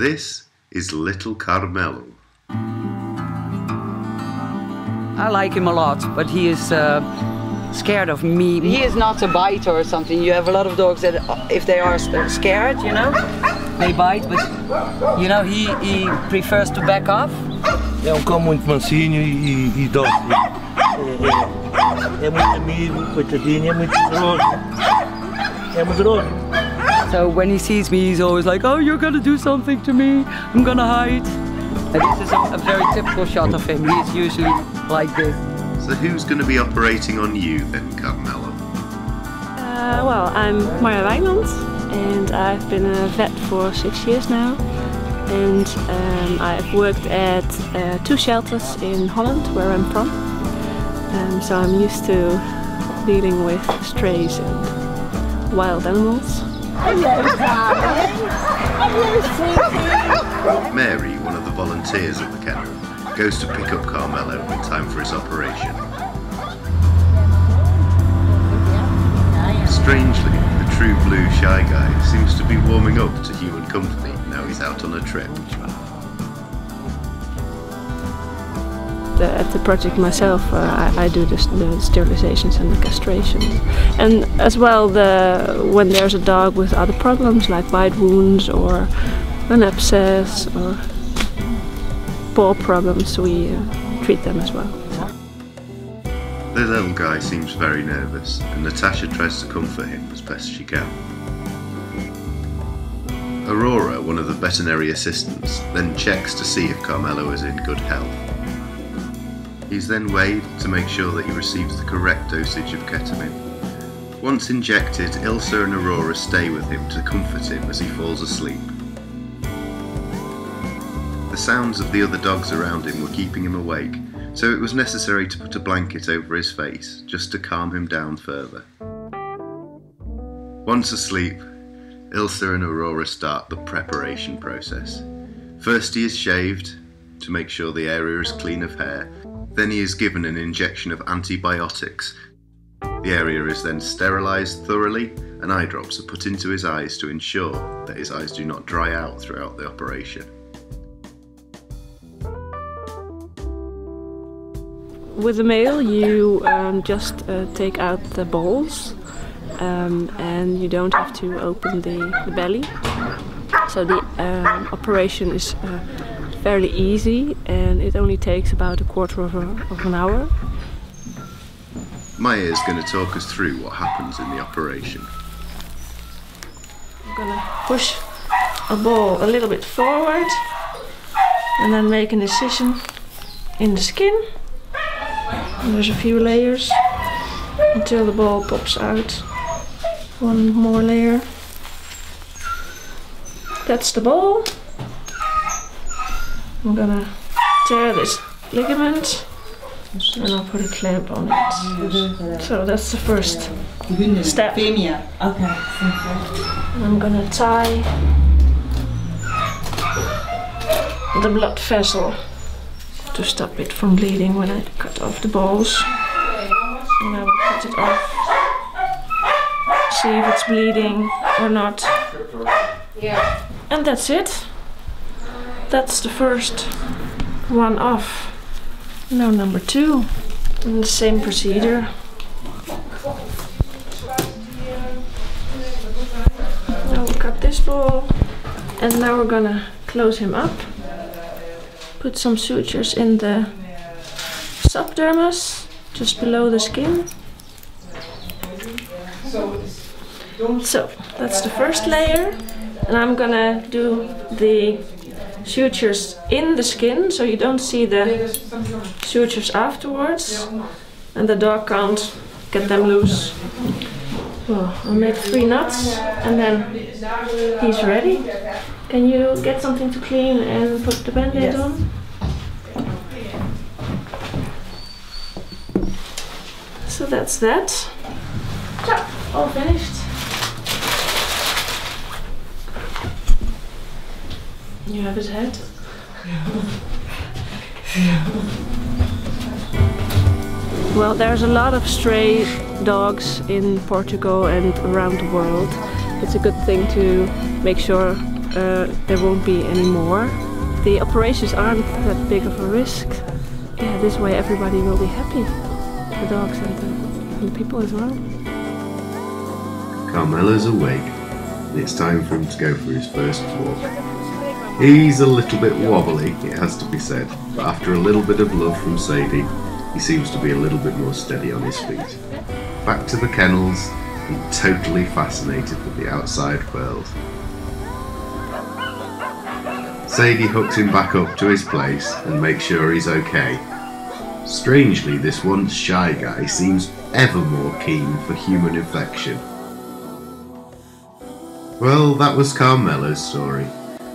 This is little Carmelo. I like him a lot, but he is scared of me. He is not a biter or something. You have a lot of dogs that, if they are scared, you know, they bite, but you know, he prefers to back off. É cão muito mansinho e dócil. É muito amigo, coitadinho, é muito medroso. É medroso. So when he sees me, he's always like, "Oh, you're gonna do something to me. I'm gonna hide." And this is a very typical shot of him. He's usually like this. So who's going to be operating on you then, Carmelo? Well, I'm Marja Wijnand and I've been a vet for 6 years now. And I've worked at 2 shelters in Holland, where I'm from. So I'm used to dealing with strays and wild animals. Mary, one of the volunteers at the kennel, goes to pick up Carmelo in time for his operation. Strangely, the true blue shy guy seems to be warming up to human company now he's out on a trip. At the project myself, I do the sterilizations and the castrations, and as well when there's a dog with other problems like bite wounds or an abscess or paw problems, we treat them as well. The little guy seems very nervous, and Natasha tries to comfort him as best she can. Aurora, one of the veterinary assistants, then checks to see if Carmelo is in good health. He's then weighed to make sure that he receives the correct dosage of ketamine. Once injected, Ilsa and Aurora stay with him to comfort him as he falls asleep. The sounds of the other dogs around him were keeping him awake, so it was necessary to put a blanket over his face just to calm him down further. Once asleep, Ilsa and Aurora start the preparation process. First he is shaved to make sure the area is clean of hair. Then he is given an injection of antibiotics. The area is then sterilised thoroughly and eye drops are put into his eyes to ensure that his eyes do not dry out throughout the operation. With the male, you just take out the balls and you don't have to open the belly. So the operation is fairly easy and it only takes about a quarter of an hour. Maya is going to talk us through what happens in the operation. I'm going to push a ball a little bit forward and then make an incision in the skin. And there's a few layers until the ball pops out. One more layer. That's the ball. I'm gonna tear this ligament and I'll put a clamp on it. So that's the first step. Okay. And I'm gonna tie the blood vessel to stop it from bleeding when I cut off the balls. And I will cut it off, see if it's bleeding or not. Yeah. And that's it. That's the first one off. Now number 2. And the same procedure. Now we'll cut this ball. And now we're gonna close him up. Put some sutures in the subdermis, just below the skin. So that's the first layer. And I'm gonna do the sutures in the skin, so you don't see the sutures afterwards, and the dog can't get them loose. Well, I'll make 3 knots, and then he's ready. Can you get something to clean and put the band-aid on? So that's that. So, all finished. You have his head. Well, there's a lot of stray dogs in Portugal and around the world. It's a good thing to make sure there won't be any more. The operations aren't that big of a risk. Yeah, this way everybody will be happy. The dogs and the people as well. Carmelo's awake. It's time for him to go for his first walk. He's a little bit wobbly, it has to be said, but after a little bit of love from Sadie, he seems to be a little bit more steady on his feet. Back to the kennels, and totally fascinated with the outside world. Sadie hooks him back up to his place and makes sure he's okay. Strangely, this once shy guy seems ever more keen for human affection. Well, that was Carmelo's story,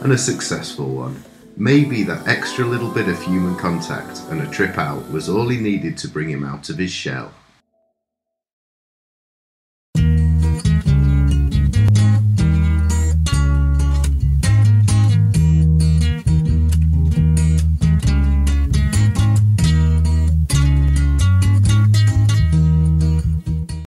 and a successful one. Maybe that extra little bit of human contact and a trip out was all he needed to bring him out of his shell.